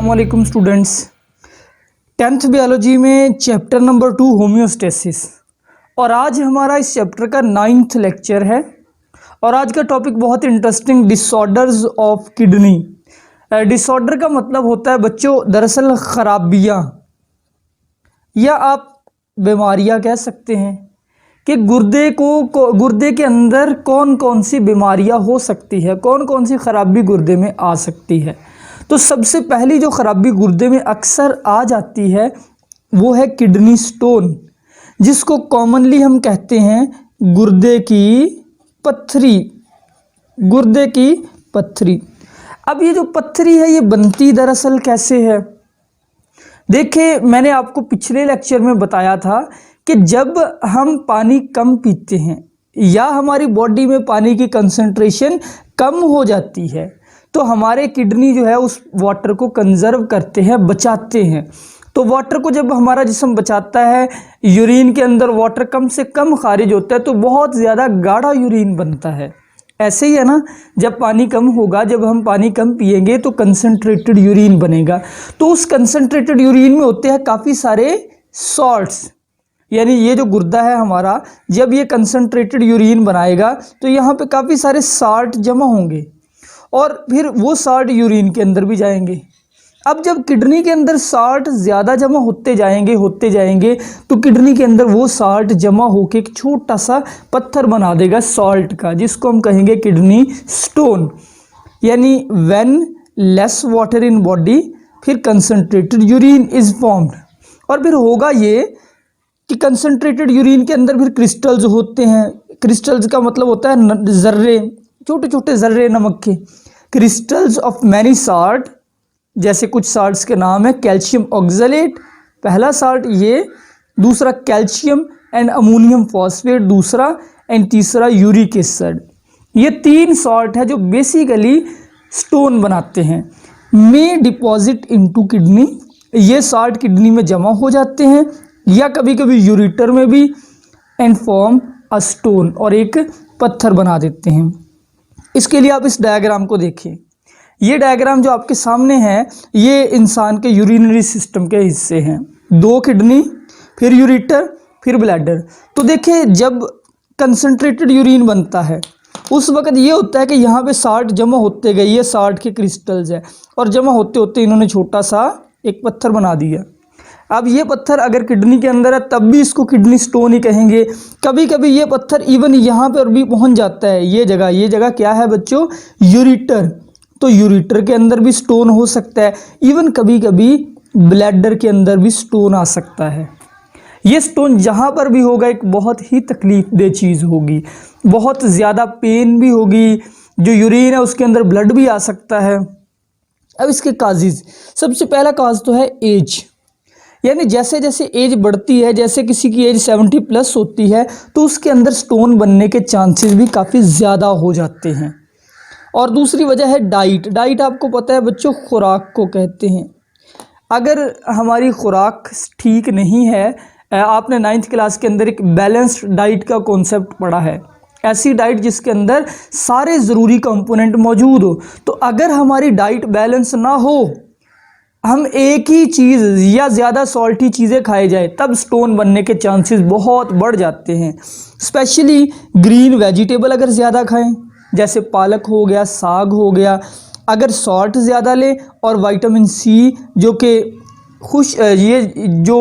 अस्सलामुअलैकुम students. 10th biology में chapter number 2 homeostasis, और आज हमारा इस चैप्टर का 9th लेक्चर है। और आज का टॉपिक बहुत interesting, disorders of kidney. Disorder का मतलब होता है बच्चों दरअसल खराबियाँ या आप बीमारियाँ कह सकते हैं कि गुर्दे के अंदर कौन कौन सी बीमारियाँ हो सकती है, कौन कौन सी खराबी गुर्दे में आ सकती है। तो सबसे पहली जो खराबी गुर्दे में अक्सर आ जाती है वो है किडनी स्टोन, जिसको कॉमनली हम कहते हैं गुर्दे की पत्थरी। गुर्दे की पत्थरी। अब ये जो पत्थरी है ये बनती दरअसल कैसे है? देखिए, मैंने आपको पिछले लेक्चर में बताया था कि जब हम पानी कम पीते हैं या हमारी बॉडी में पानी की कंसंट्रेशन कम हो जाती है तो हमारे किडनी जो है उस वाटर को कंजर्व करते हैं, बचाते हैं। तो वाटर को जब हमारा जिस्म बचाता है, यूरिन के अंदर वाटर कम से कम खारिज होता है तो बहुत ज़्यादा गाढ़ा यूरिन बनता है। ऐसे ही है ना, जब पानी कम होगा, जब हम पानी कम पिएंगे तो कंसंट्रेटेड यूरिन बनेगा। तो उस कंसंट्रेटेड यूरिन में होते हैं काफ़ी सारे सॉल्ट्स, यानी ये जो गुर्दा है हमारा, जब ये कंसंट्रेटेड यूरिन बनाएगा तो यहाँ पे काफ़ी सारे साल्ट जमा होंगे और फिर वो साल्ट यूरिन के अंदर भी जाएंगे। अब जब किडनी के अंदर साल्ट ज़्यादा जमा होते जाएंगे तो किडनी के अंदर वो साल्ट जमा होकर एक छोटा सा पत्थर बना देगा सॉल्ट का, जिसको हम कहेंगे किडनी स्टोन। यानी when less water in body फिर कंसंट्रेटेड यूरिन इज फॉर्म्ड। और फिर होगा ये कि कंसंट्रेटेड यूरिन के अंदर फिर क्रिस्टल्स होते हैं। क्रिस्टल्स का मतलब होता है जर्रे, छोटे छोटे जर्रे नमक के। क्रिस्टल्स ऑफ मैनी साल्ट, जैसे कुछ साल्ट्स के नाम है कैल्शियम ऑक्सलेट पहला साल्ट ये, दूसरा कैल्शियम एंड अमोनियम फॉस्फेट दूसरा, एंड तीसरा यूरिक एसिड। ये 3 साल्ट है जो बेसिकली स्टोन बनाते हैं। मे डिपॉजिट इनटू किडनी, ये साल्ट किडनी में जमा हो जाते हैं या कभी कभी यूरेटर में भी, एंड फॉर्म अ स्टोन, और एक पत्थर बना देते हैं। इसके लिए आप इस डायग्राम को देखिए। ये डायग्राम जो आपके सामने है ये इंसान के यूरिनरी सिस्टम के हिस्से हैं। 2 किडनी, फिर यूरेटर, फिर ब्लैडर। तो देखिए, जब कंसंट्रेटेड यूरिन बनता है उस वक्त ये होता है कि यहाँ पे साल्ट जमा होते गए, ये साल्ट के क्रिस्टल्स है, और जमा होते होते इन्होंने छोटा सा एक पत्थर बना दिया। अब ये पत्थर अगर किडनी के अंदर है तब भी इसको किडनी स्टोन ही कहेंगे। कभी कभी ये पत्थर इवन यहाँ पर भी पहुँच जाता है। ये जगह क्या है बच्चों? यूरेटर। तो यूरेटर के अंदर भी स्टोन हो सकता है। इवन कभी कभी ब्लैडर के अंदर भी स्टोन आ सकता है। ये स्टोन जहाँ पर भी होगा एक बहुत ही तकलीफदेह चीज़ होगी, बहुत ज़्यादा पेन भी होगी। जो यूरिन है उसके अंदर ब्लड भी आ सकता है। अब इसके काजेज़, सबसे पहला काज तो है एज, यानी जैसे जैसे एज बढ़ती है, जैसे किसी की एज 70+ होती है तो उसके अंदर स्टोन बनने के चांसेस भी काफ़ी ज़्यादा हो जाते हैं। और दूसरी वजह है डाइट। डाइट आपको पता है बच्चों, खुराक को कहते हैं। अगर हमारी खुराक ठीक नहीं है, आपने 9th क्लास के अंदर एक बैलेंस्ड डाइट का कॉन्सेप्ट पढ़ा है, ऐसी डाइट जिसके अंदर सारे ज़रूरी कंपोनेंट मौजूद हो। तो अगर हमारी डाइट बैलेंस ना हो, हम एक ही चीज़ या ज़्यादा सॉल्टी चीज़ें खाए जाए, तब स्टोन बनने के चांसेस बहुत बढ़ जाते हैं। स्पेशली ग्रीन वेजिटेबल अगर ज़्यादा खाएं, जैसे पालक हो गया, साग हो गया, अगर सॉल्ट ज़्यादा लें, और विटामिन सी जो कि ये जो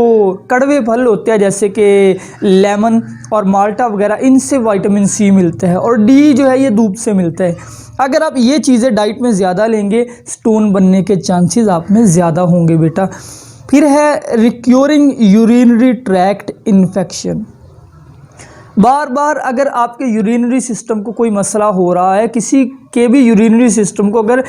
कड़वे फल होते हैं जैसे कि लेमन और माल्टा वगैरह, इनसे विटामिन सी मिलता है, और डी जो है ये धूप से मिलता है। अगर आप ये चीज़ें डाइट में ज़्यादा लेंगे स्टोन बनने के चांसेस आप में ज़्यादा होंगे बेटा। फिर है रिक्योरिंग यूरिनरी ट्रैक्ट इन्फेक्शन। बार बार अगर आपके यूरिनरी सिस्टम को कोई मसला हो रहा है, किसी के भी यूरिनरी सिस्टम को अगर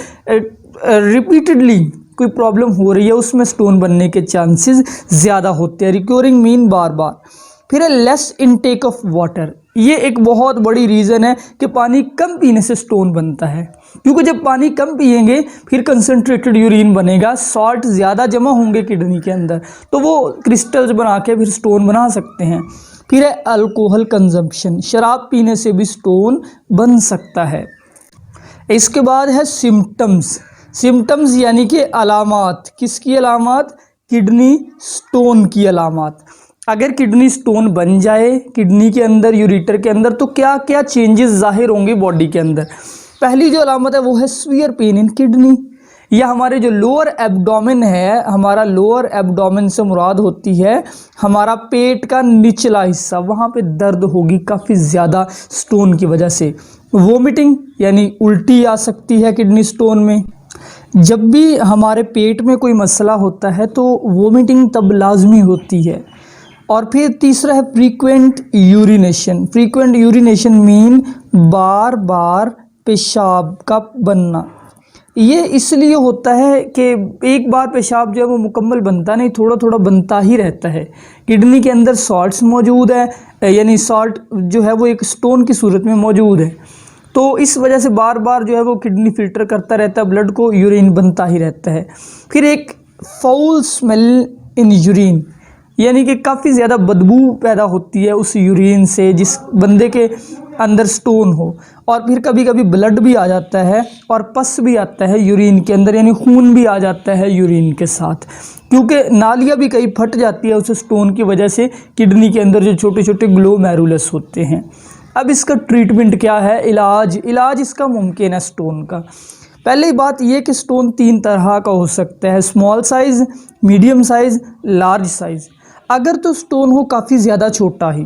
रिपीटेडली कोई प्रॉब्लम हो रही है, उसमें स्टोन बनने के चांसेस ज़्यादा होते हैं। रिक्योरिंग मीन बार बार। फिर है लेस इनटेक ऑफ वाटर। ये एक बहुत बड़ी रीज़न है कि पानी कम पीने से स्टोन बनता है, क्योंकि जब पानी कम पिएंगे फिर कंसंट्रेटेड यूरिन बनेगा, सॉल्ट ज़्यादा जमा होंगे किडनी के अंदर, तो वो क्रिस्टल्स बना के फिर स्टोन बना सकते हैं। फिर है अल्कोहल कंजम्पशन। शराब पीने से भी स्टोन बन सकता है। इसके बाद है सिम्टम्स। सिम्टम्स यानी कि अलामात, किसकी अलामात? किडनी स्टोन की अलामात। अगर किडनी स्टोन बन जाए किडनी के अंदर, यूरेटर के अंदर, तो क्या क्या चेंजेस जाहिर होंगे बॉडी के अंदर? पहली जो अलामत है वो है स्वीयर पेन इन किडनी। या हमारे जो लोअर एब्डोमेन है, हमारा लोअर एब्डोमेन से मुराद होती है हमारा पेट का निचला हिस्सा, वहाँ पे दर्द होगी काफ़ी ज़्यादा स्टोन की वजह से। वोमिटिंग यानी उल्टी आ सकती है किडनी स्टोन में। जब भी हमारे पेट में कोई मसला होता है तो वोमिटिंग तब लाजमी होती है। और फिर तीसरा है frequent urination. Frequent urination mean बार बार पेशाब का बनना। ये इसलिए होता है कि एक बार पेशाब जो है वो मुकम्मल बनता नहीं, थोड़ा थोड़ा बनता ही रहता है। किडनी के अंदर सॉल्ट्स मौजूद है, यानी सॉल्ट जो है वो एक स्टोन की सूरत में मौजूद है, तो इस वजह से बार बार जो है वो किडनी फिल्टर करता रहता है ब्लड को, यूरिन बनता ही रहता है। फिर एक फाउल स्मेल इन यूरिन, यानी कि काफ़ी ज़्यादा बदबू पैदा होती है उस यूरिन से जिस बंदे के अंदर स्टोन हो। और फिर कभी कभी ब्लड भी आ जाता है और पस भी आता है यूरिन के अंदर, यानी खून भी आ जाता है यूरिन के साथ, क्योंकि नालियाँ भी कहीं फट जाती है उस स्टोन की वजह से। किडनी के अंदर जो छोटे छोटे ग्लोमेरुलस होते हैं। अब इसका ट्रीटमेंट क्या है? इलाज इसका मुमकिन है स्टोन का। पहली बात ये कि स्टोन 3 तरह का हो सकता है, small size, medium size, large size. अगर तो स्टोन हो काफ़ी ज़्यादा छोटा ही,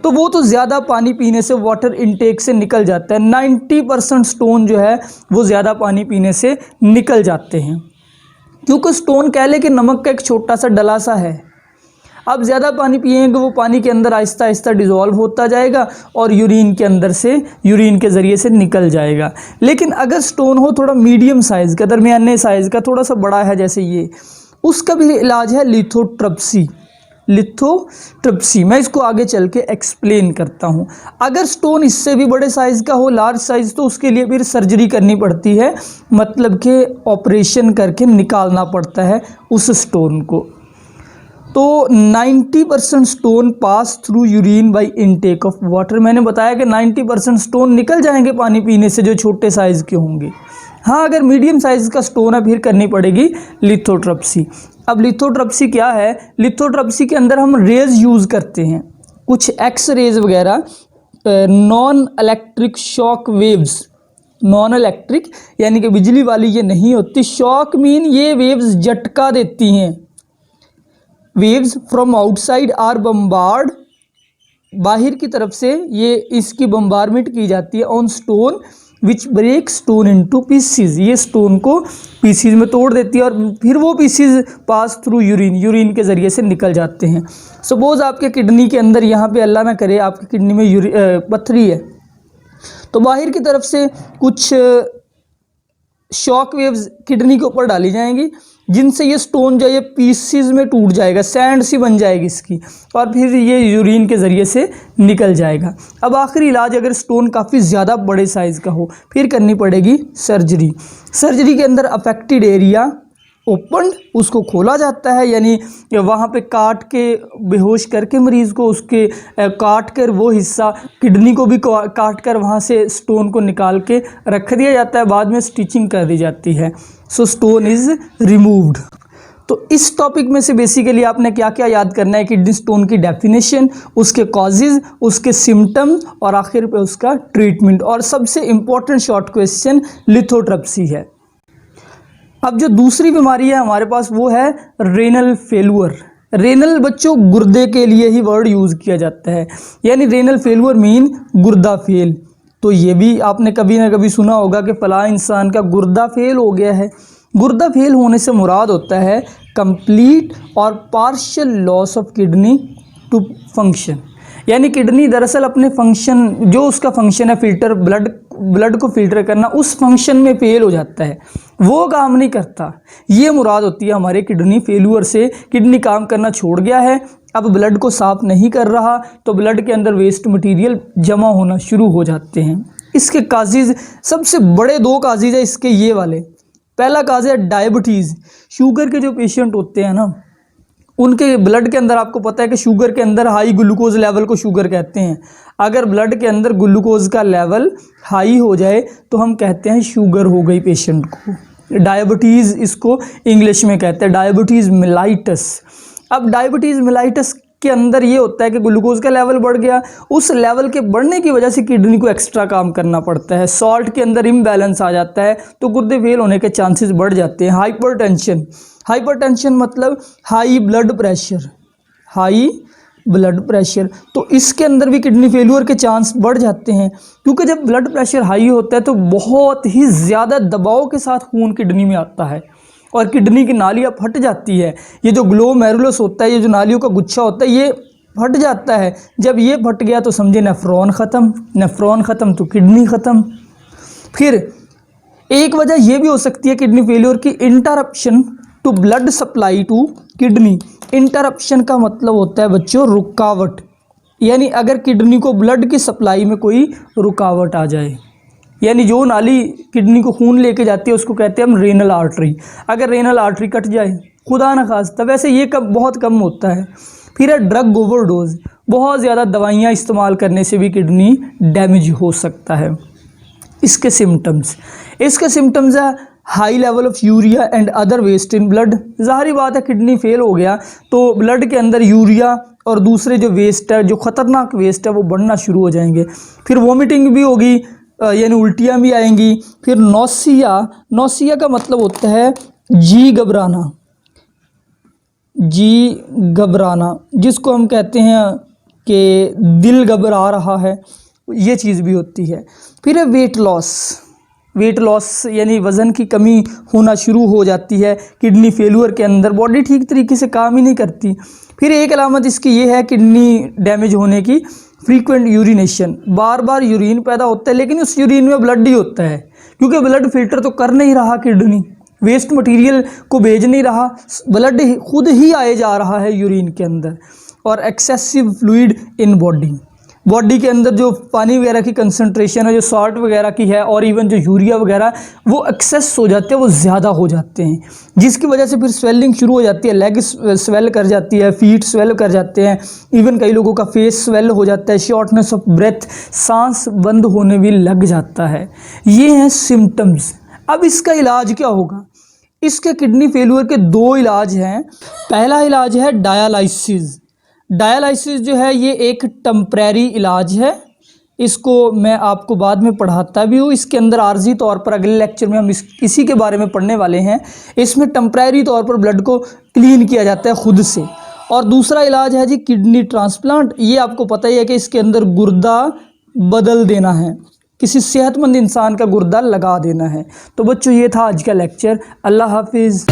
तो वो तो ज़्यादा पानी पीने से, वाटर इनटेक से निकल जाता है। 90% स्टोन जो है वो ज़्यादा पानी पीने से निकल जाते हैं, क्योंकि स्टोन कह ले कि नमक का एक छोटा सा डला सा है। अब ज़्यादा पानी पिएंगे वो पानी के अंदर आहिस्ता आहिस्ता डिज़ोल्व होता जाएगा और यूरिन के अंदर से, यूरिन के ज़रिए से निकल जाएगा। लेकिन अगर स्टोन हो थोड़ा मीडियम साइज़ का, दरमियाने साइज़ का, थोड़ा सा बड़ा है जैसे ये, उसका भी इलाज है लिथोट्रिप्सी। लिथोट्रिप्सी मैं इसको आगे चल के एक्सप्लेन करता हूँ। अगर स्टोन इससे भी बड़े साइज़ का हो, लार्ज साइज़, तो उसके लिए फिर सर्जरी करनी पड़ती है, मतलब कि ऑपरेशन करके निकालना पड़ता है उस स्टोन को। तो 90% stone pass through urine by intake of water. मैंने बताया कि 90% स्टोन निकल जाएंगे पानी पीने से जो छोटे साइज़ के होंगे। हाँ, अगर मीडियम साइज़ का स्टोन है फिर करनी पड़ेगी लिथोट्रिप्सी। अब लिथोट्रिप्सी क्या है? लिथोट्रिप्सी के अंदर हम रेज यूज़ करते हैं, कुछ एक्स रेज वगैरह, non electric shock waves. Non electric यानी कि बिजली वाली ये नहीं होती। शॉक मीन ये वेव्स झटका देती हैं। Waves from outside are bombard, बाहर की तरफ से ये इसकी बम्बारमेंट की जाती है on stone which break stone into pieces. ये स्टोन को पीसीज में तोड़ देती है और फिर वो pieces pass through urine, urine के ज़रिए से निकल जाते हैं। सपोज़ आपके किडनी के अंदर यहाँ पे अल्लाह ना करे आपकी किडनी में पत्थरी है, तो बाहर की तरफ से कुछ शॉक वेव्स किडनी के ऊपर डाली जाएंगी, जिनसे ये स्टोन जो है ये पीसीज में टूट जाएगा, सैंड सी बन जाएगी इसकी, और फिर ये यूरिन के ज़रिए से निकल जाएगा। अब आखिरी इलाज, अगर स्टोन काफ़ी ज़्यादा बड़े साइज़ का हो फिर करनी पड़ेगी सर्जरी। सर्जरी के अंदर अफेक्टेड एरिया ओपन, उसको खोला जाता है, यानी वहाँ पे काट के बेहोश करके मरीज़ को, उसके काट कर वो हिस्सा, किडनी को भी काट कर वहाँ से स्टोन को निकाल के रख दिया जाता है, बाद में स्टिचिंग कर दी जाती है। सो स्टोन इज़ रिमूव्ड। तो इस टॉपिक में से बेसिकली आपने क्या क्या याद करना है? किडनी स्टोन की डेफिनेशन, उसके कॉजेज़, उसके सिम्टम्स और आखिर पे उसका ट्रीटमेंट, और सबसे इम्पोर्टेंट शॉर्ट क्वेश्चन लिथोट्रिप्सी है। अब जो दूसरी बीमारी है हमारे पास वो है रेनल फेलुअर। रेनल बच्चों गुर्दे के लिए ही वर्ड यूज़ किया जाता है, यानी रेनल फेलुअर मीन गुर्दा फेल। तो ये भी आपने कभी ना कभी सुना होगा कि फलां इंसान का गुर्दा फेल हो गया है। गुर्दा फेल होने से मुराद होता है कंप्लीट और partial loss of kidney to function, यानी किडनी दरअसल अपने फंक्शन, जो उसका फंक्शन है फिल्टर, ब्लड को फिल्टर करना, उस फंक्शन में फेल हो जाता है, वो काम नहीं करता। ये मुराद होती है हमारे किडनी फेलुअर से। किडनी काम करना छोड़ गया है, अब ब्लड को साफ नहीं कर रहा, तो ब्लड के अंदर वेस्ट मटेरियल जमा होना शुरू हो जाते हैं। इसके काजेज़, सबसे बड़े 2 काजेज़ है इसके ये वाले। पहला काज है डायबिटीज़। शुगर के जो पेशेंट होते हैं ना, उनके ब्लड के अंदर, आपको पता है कि शुगर के अंदर हाई ग्लूकोज लेवल को शुगर कहते हैं। अगर ब्लड के अंदर ग्लूकोज का लेवल हाई हो जाए तो हम कहते हैं शुगर हो गई पेशेंट को। डायबिटीज़ इसको इंग्लिश में कहते हैं, डायबिटीज़ मेलाइटस। अब डायबिटीज़ मेलाइटस के अंदर ये होता है कि ग्लूकोज का लेवल बढ़ गया, उस लेवल के बढ़ने की वजह से किडनी को एक्स्ट्रा काम करना पड़ता है, सॉल्ट के अंदर इम्बैलेंस आ जाता है तो गुर्दे फेल होने के चांसेस बढ़ जाते हैं। हाइपरटेंशन, हाइपरटेंशन मतलब high blood pressure, high blood pressure, तो इसके अंदर भी किडनी फेल्यूर के चांस बढ़ जाते हैं, क्योंकि जब ब्लड प्रेशर हाई होता है तो बहुत ही ज़्यादा दबाव के साथ खून किडनी में आता है और किडनी की नालियाँ फट जाती है। ये जो ग्लोमेरुलस होता है, ये जो नालियों का गुच्छा होता है, ये फट जाता है। जब ये फट गया तो समझे नेफ्रॉन ख़त्म, नेफ्रॉन ख़त्म तो किडनी ख़त्म। फिर एक वजह ये भी हो सकती है किडनी फेल्योर की, interruption to blood supply to kidney. Interruption का मतलब होता है बच्चों रुकावट, यानी अगर किडनी को ब्लड की सप्लाई में कोई रुकावट आ जाए, यानी जो नाली किडनी को खून लेके जाती है उसको कहते हैं हम रेनल आर्टरी। अगर रेनल आर्टरी कट जाए, खुदा न खास्ता, वैसे ये बहुत कम होता है। फिर है ड्रग ओवरडोज, बहुत ज़्यादा दवाइयाँ इस्तेमाल करने से भी किडनी डैमेज हो सकता है। इसके सिम्टम्स है high level of urea and other waste in blood. ज़ाहिर बात है किडनी फेल हो गया तो ब्लड के अंदर यूरिया और दूसरे जो वेस्ट है, जो ख़तरनाक वेस्ट है, वो बढ़ना शुरू हो जाएंगे। फिर वॉमिटिंग भी होगी, यानी उल्टियाँ भी आएंगी। फिर नौसिया, नौसिया का मतलब होता है जी घबराना, जी घबराना, जिसको हम कहते हैं कि दिल घबरा रहा है, ये चीज़ भी होती है। फिर है वेट लॉस, वेट लॉस यानी वज़न की कमी होना शुरू हो जाती है किडनी फेल्यूर के अंदर, बॉडी ठीक तरीके से काम ही नहीं करती। फिर एक अलामत इसकी ये है किडनी डैमेज होने की, फ्रीक्वेंट यूरिनेशन, बार बार यूरिन पैदा होता है लेकिन उस यूरिन में ब्लड ही होता है, क्योंकि ब्लड फिल्टर तो कर नहीं रहा किडनी, वेस्ट मटेरियल को भेज नहीं रहा, ब्लड खुद ही आए जा रहा है यूरिन के अंदर। और excessive fluid in body, body के अंदर जो पानी वगैरह की कंसंट्रेशन है, जो सॉल्ट वगैरह की है, और इवन जो यूरिया वगैरह, वो एक्सेस हो जाते हैं, वो ज़्यादा हो जाते हैं, जिसकी वजह से फिर स्वेलिंग शुरू हो जाती है, लेग स्वेल कर जाती है, फीट स्वेल कर जाते हैं, इवन कई लोगों का फेस स्वेल हो जाता है, शॉर्टनेस ऑफ ब्रेथ, सांस बंद होने भी लग जाता है। ये हैं सिम्टम्स। अब इसका इलाज क्या होगा? इसके किडनी फेल्यूर के दो इलाज हैं। पहला इलाज है डायलिसिस। डायलिसिस जो है ये एक टेम्परेरी इलाज है, इसको मैं आपको बाद में पढ़ाता भी हूँ। इसके अंदर आर्जी तौर पर अगले लेक्चर में हम इसी के बारे में पढ़ने वाले हैं। इसमें टेम्परेरी तौर पर ब्लड को क्लीन किया जाता है खुद से। और दूसरा इलाज है जी किडनी ट्रांसप्लांट। ये आपको पता ही है कि इसके अंदर गुर्दा बदल देना है, किसी सेहतमंद इंसान का गुर्दा लगा देना है। तो बच्चों ये था आज का लेक्चर। अल्लाह हाफिज़।